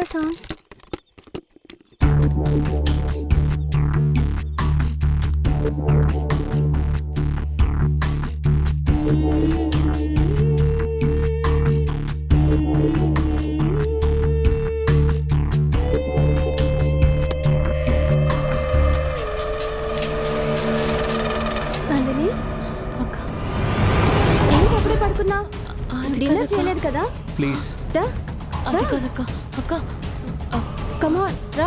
Camera sounds. Nandini, అక్క ఏంటి అప్పుడే పడుకున్నావు? డిన్నర్ చేయలేదు కదా? ప్లీజ్. అది కాదక్క. అక్క కమాన్ రా.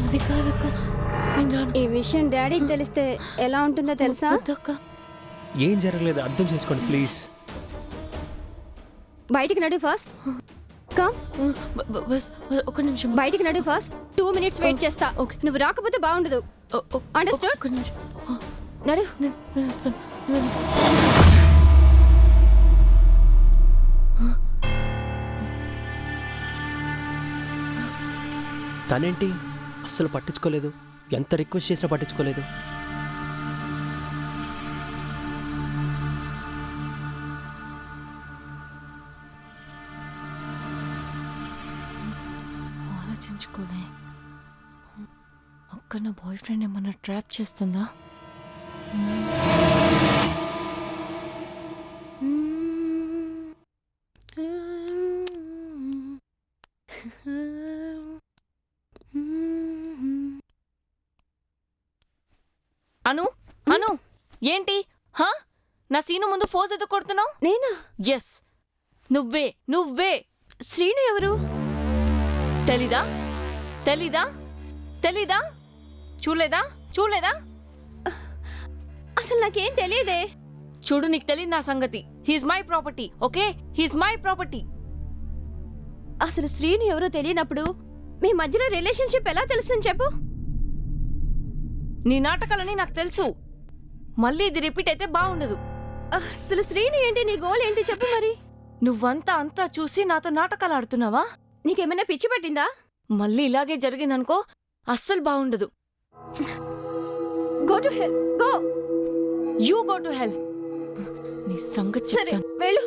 అది కాదక్క, నేను రాను. ఈ విషయం డాడీకి తెలిస్తే ఎలా ఉంటుందో తెలుసా? వద్దక్క. ఏం జరగలేదు, అర్థం చేసుకోండి ప్లీజ్. బయటికి నడు ఫస్ట్. కమ్, బస్ ఒక నిమిషం. బయటికి నడు ఫస్ట్. 2 minutes వెయిట్ చేస్తా. ఓకే. నువ్వు రాకపోతే బాగుండదు. Understood? ఒక నిమిషం. నడు. నేను వస్తాను. తనేంటి అస్సలు పట్టించుకోలేదు, ఎంత రిక్వెస్ట్ చేసినా పట్టించుకోలేదు. ఆలోచించుకోవే. అక్క నా బాయ్ ఫ్రెండ్ ఏమన్నా ట్రాప్ చేస్తుందా? అను అను ఏంటి హా? నా సీను ముందు ఫోజ్ ఎందుకు కొడుతున్నావు? నేనా? ఎస్, నువ్వే నువ్వే. శ్రీను ఎవరు? తెలీదా? తెలీదా? తెలీదా? చూడలేదా? చూడలేదా? అసలు నాకేం తెలియదే. చూడు, నీకు తెలియదు నా సంగతి. He's my property, okay? He's my property. అసలు శ్రీను ఎవరో తెలియనప్పుడు మీ మధ్యలో రిలేషన్షిప్ ఎలా తెలుస్తుంది చెప్పు? నీ నాటకాలని నాకు తెలుసు. మళ్ళీ ఇది రిపీట్ అయితే బాగుండదు. అసలు శ్రీను ఏంటి, నీ గోల్ ఏంటి చెప్పు మరి? నువ్వంతా చూసి నాతో నాటకాలు ఆడుతున్నావా? నీకేమైనా పిచ్చి పట్టిందా? మళ్ళీ ఇలాగే జరిగిందనుకో, అస్సలు బాగుండదు. Go to hell, go. You go to hell. నీ సంగతి సరే చెప్తాను. వెళ్ళు.